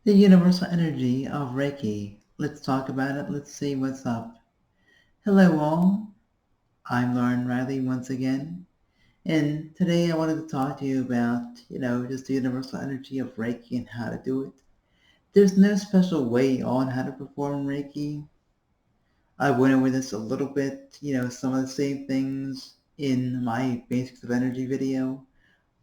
The universal energy of Reiki. Let's talk about it. Let's see what's up. Hello all. I'm Lauren Riley once again. And today I wanted to talk to you about, just the universal energy of Reiki and how to do it. There's no special way on how to perform Reiki. I went over this a little bit, some of the same things in my Basics of Energy video.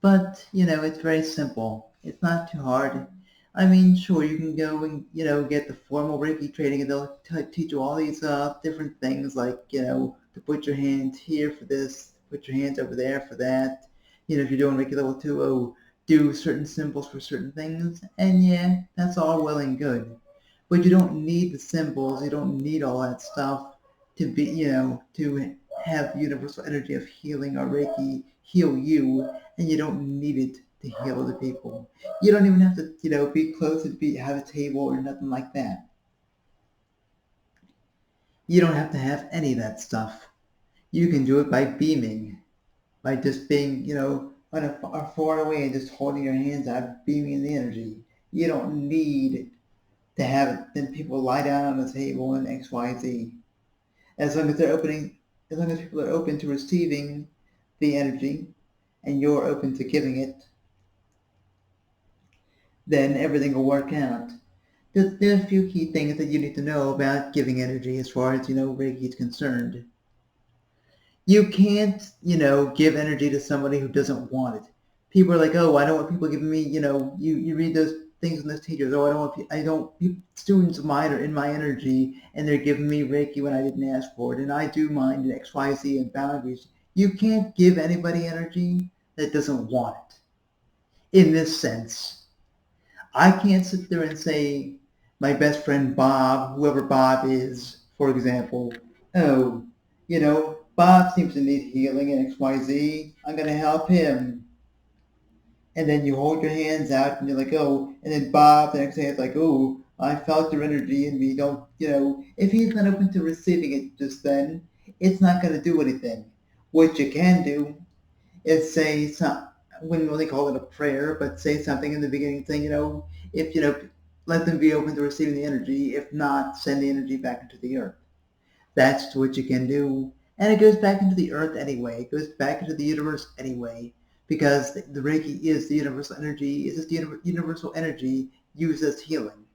But, it's very simple. It's not too hard. I mean, sure, you can go and, get the formal Reiki training and they'll teach you all these different things like, to put your hands here for this, put your hands over there for that. If you're doing Reiki level 2, do certain symbols for certain things. And yeah, that's all well and good. But you don't need the symbols, you don't need all that stuff to be, to have the universal energy of healing or Reiki heal you, and you don't need it to heal other people. You don't even have to, be close and have a table or nothing like that. You don't have to have any of that stuff. You can do it by beaming, by just being, far away and just holding your hands out, beaming the energy. You don't need to have it. Then people lie down on the table and X, Y, Z. As long as as long as people are open to receiving the energy, and you're open to giving it, then everything will work out. There's a few key things that you need to know about giving energy as far as, Reiki is concerned. You can't, give energy to somebody who doesn't want it. People are like, oh, I don't want people giving me, you read those things in those teachers. Oh, I don't, students of mine are in my energy and they're giving me Reiki when I didn't ask for it. And I do mine X, Y, Z and boundaries. You can't give anybody energy that doesn't want it. In this sense, I can't sit there and say, my best friend Bob, whoever Bob is, for example, oh, Bob seems to need healing in XYZ. I'm going to help him. And then you hold your hands out and you're like, oh, and then Bob the next day is like, oh, I felt your energy in me. Don't, if he's not open to receiving it just then, it's not going to do anything. What you can do is say some, wouldn't really call it a prayer, but say something in the beginning saying, if, let them be open to receiving the energy. If not, send the energy back into the earth. That's what you can do. And it goes back into the earth anyway. It goes back into the universe anyway. Because the Reiki is the universal energy. It's just the universal energy used as healing.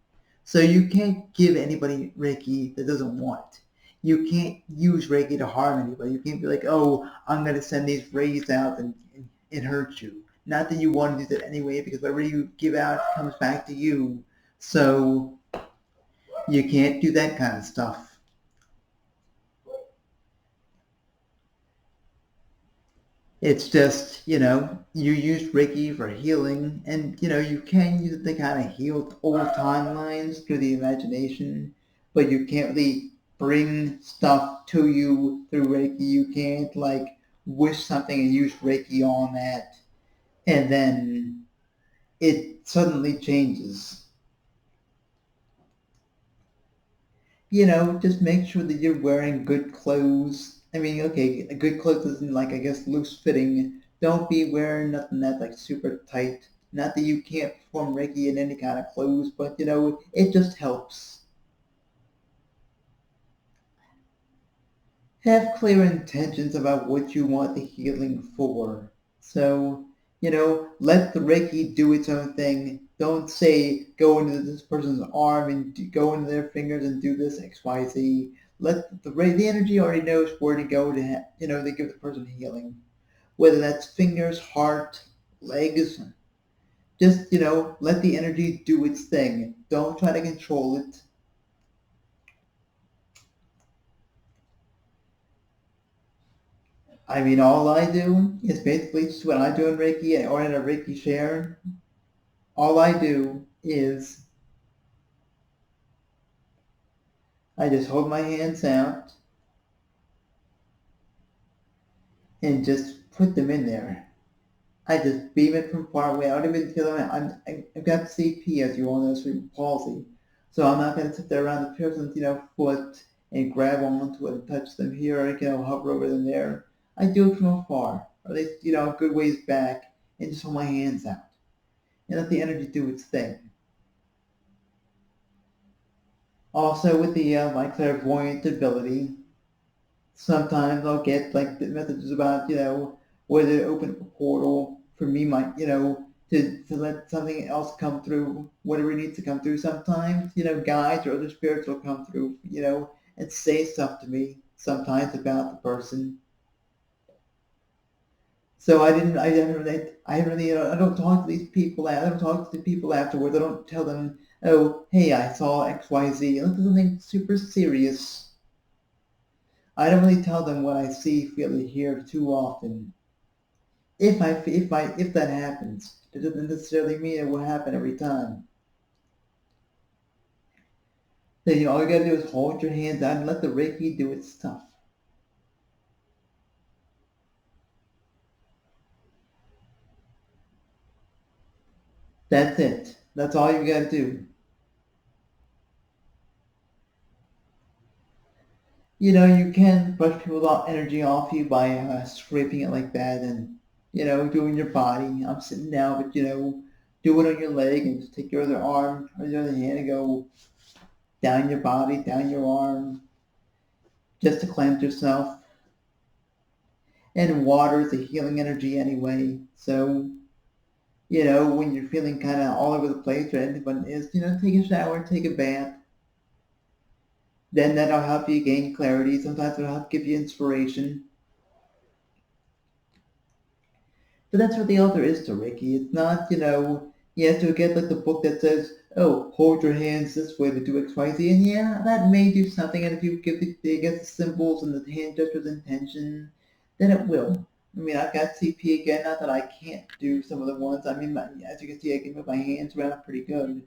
So you can't give anybody Reiki that doesn't want it. You can't use Reiki to harm anybody. You can't be like, oh, I'm going to send these rays out and hurt you. Not that you want to do that anyway, because whatever you give out comes back to you. So you can't do that kind of stuff. It's just, you use Reiki for healing, and, you can use it to kind of heal old timelines through the imagination, but you can't really bring stuff to you through Reiki. You can't, like, wish something and use Reiki on that, and then it suddenly changes. Just make sure that you're wearing good clothes. I mean, okay, good clothes isn't like, I guess, loose fitting. Don't be wearing nothing that's like super tight. Not that you can't perform Reiki in any kind of clothes, but it just helps. Have clear intentions about what you want the healing for. So, let the Reiki do its own thing. Don't say go into this person's arm and go into their fingers and do this X, Y, Z. Let the energy already knows where to go to, they give the person healing. Whether that's fingers, heart, legs, just, let the energy do its thing. Don't try to control it. I mean, all I do is basically just when I do in Reiki or in a Reiki share, all I do is I just hold my hands out and just put them in there. I just beam it from far away. I don't even feel it. I've got CP, as you all know, cerebral palsy. So I'm not going to sit there around the person's, foot and grab onto it and touch them here or, hover over them there. I do it from afar, or at least, a good ways back, and just hold my hands out and let the energy do its thing. Also with the my clairvoyant ability, sometimes I'll get like the messages about, whether to open up a portal for me, to let something else come through, whatever needs to come through. Sometimes, guides or other spirits will come through, and say stuff to me sometimes about the person. So I really, I don't talk to these people. I don't talk to the people afterwards. I don't tell them, oh, hey, I saw X, Y, Z. Unless it's something super serious. I don't really tell them what I see, feel, or hear too often. If that happens, it doesn't necessarily mean it will happen every time. Then all you gotta do is hold your hands out and let the Reiki do its stuff. That's it. That's all you gotta do. You can brush people's energy off you by scraping it like that, and doing your body. I'm sitting down, but do it on your leg and just take your other arm or your other hand and go down your body, down your arm, just to cleanse yourself. And water is a healing energy anyway. So, when you're feeling kind of all over the place or anyone is, take a shower, take a bath. Then that'll help you gain clarity. Sometimes it'll help give you inspiration. But that's what the altar is to Reiki. It's not, you have to get like the book that says, oh, hold your hands this way to do X, Y, Z. And yeah, that may do something. And if you give the symbols and the hand gestures intention, then it will. I mean, I've got CP again. Not that I can't do some of the ones. I mean, as you can see, I can move my hands around pretty good.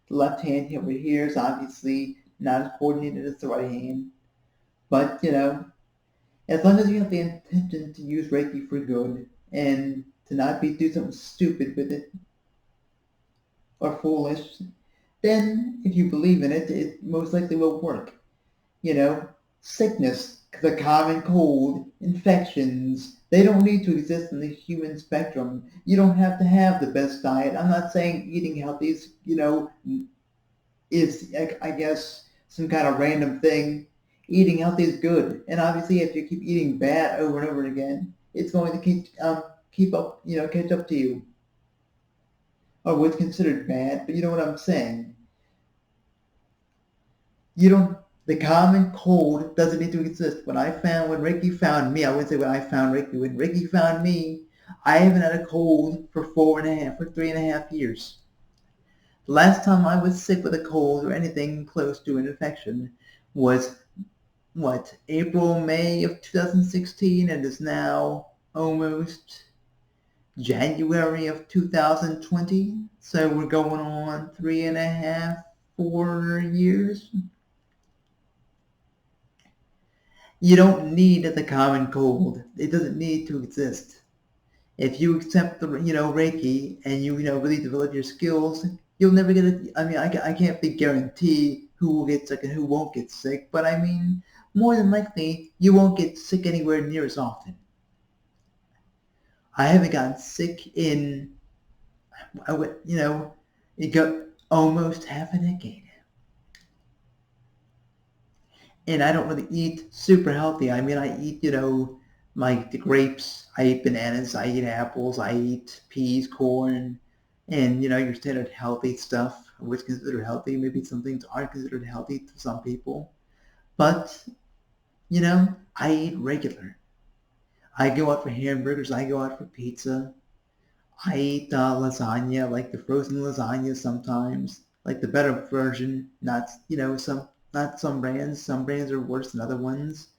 The left hand over here is obviously not as coordinated as the right hand. But, as long as you have the intention to use Reiki for good and to not do something stupid with it or foolish, then if you believe in it, it most likely will work. You know, Sickness, the common cold, infections, they don't need to exist in the human spectrum. You don't have to have the best diet. I'm not saying eating healthy is, I guess, some kind of random thing. Eating healthy is good. And obviously, if you keep eating bad over and over again, it's going to keep up, catch up to you, or what's considered bad. But you know what I'm saying? You don't. The common cold doesn't need to exist. When Reiki found me, I wouldn't say when I found Reiki. When Reiki found me, I haven't had a cold for 3.5 years. The last time I was sick with a cold or anything close to an infection was April, May of 2016, and is now almost January of 2020. So we're going on 3.5, 4 years. You don't need the common cold. It doesn't need to exist. If you accept the Reiki and you really develop your skills, you'll never get it. I mean, I can't be guarantee who will get sick and who won't get sick, but I mean, more than likely, you won't get sick anywhere near as often. I haven't gotten sick in, it got almost half a decade. And I don't really eat super healthy. I mean, I eat, the grapes, I eat bananas, I eat apples, I eat peas, corn, and, your standard healthy stuff, what's considered healthy. Maybe some things aren't considered healthy to some people. But, I eat regular. I go out for hamburgers, I go out for pizza. I eat lasagna, like the frozen lasagna sometimes, like the better version, not some brands. Some brands are worse than other ones.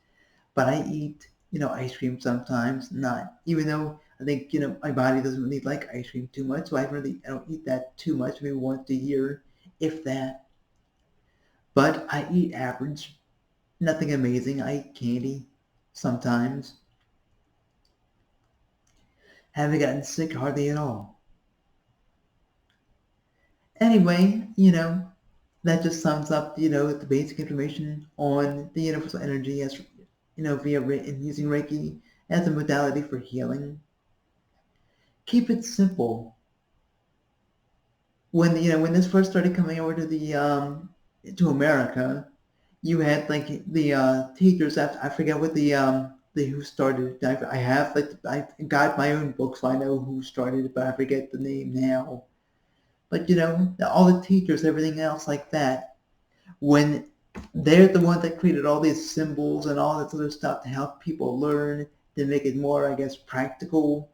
But I eat, ice cream sometimes, not, even though I think, my body doesn't really like ice cream too much, so I don't eat that too much, maybe once a year, if that. But I eat average, nothing amazing. I eat candy sometimes. Haven't gotten sick hardly at all. Anyway, that just sums up, the basic information on the universal energy as, via using Reiki as a modality for healing. Keep it simple. When this first started coming over to the to America, you had like the teachers. I forget what the who started it. I have like I got my own book, so I know who started it, but I forget the name now. But all the teachers, everything else like that, when they're the ones that created all these symbols and all this other stuff to help people learn, to make it more, I guess, practical.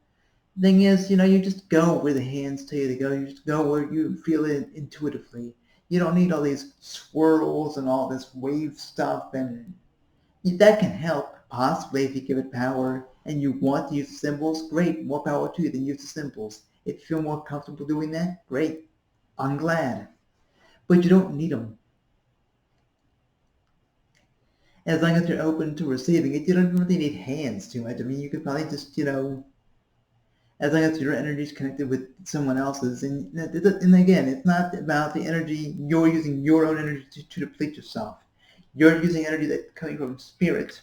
Thing is, you just go where the hands tell you to go. You just go where you feel it intuitively. You don't need all these swirls and all this wave stuff, and that can help possibly if you give it power and you want to use the symbols. Great, more power to you. Then use the symbols. If you feel more comfortable doing that, great. I'm glad, but you don't need them. As long as you're open to receiving it, you don't really need hands too much. I mean, you could probably just, as long as your energy is connected with someone else's. And again, it's not about the energy, you're using your own energy to deplete yourself. You're using energy that's coming from spirit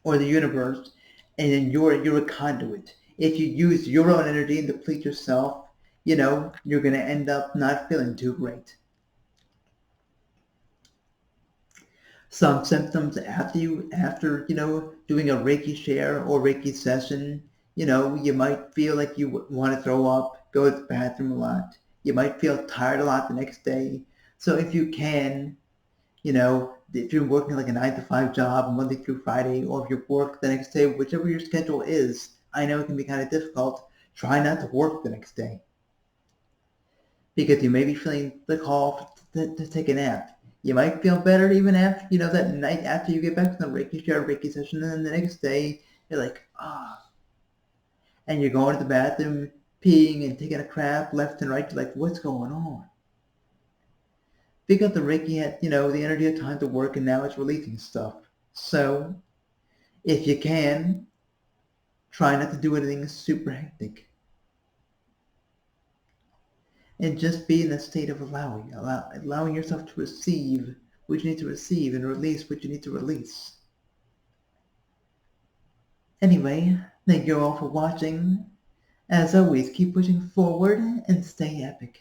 or the universe, and then you're a conduit. If you use your own energy and deplete yourself, you're going to end up not feeling too great. Some symptoms after doing a Reiki share or Reiki session, you might feel like you want to throw up, go to the bathroom a lot. You might feel tired a lot the next day. So if you can, if you're working like a 9 to 5 job Monday through Friday, or if you work the next day, whichever your schedule is, I know it can be kind of difficult. Try not to work the next day because you may be feeling the call to take a nap. You might feel better even after, that night after you get back from the Reiki share Reiki session, and then the next day you're like, and you're going to the bathroom, peeing and taking a crap left and right. You're like, what's going on? Because the Reiki had, the energy had time to work, and now it's releasing stuff. So if you can, try not to do anything super hectic. And just be in a state of allowing yourself to receive what you need to receive and release what you need to release. Anyway, thank you all for watching. As always, keep pushing forward and stay epic.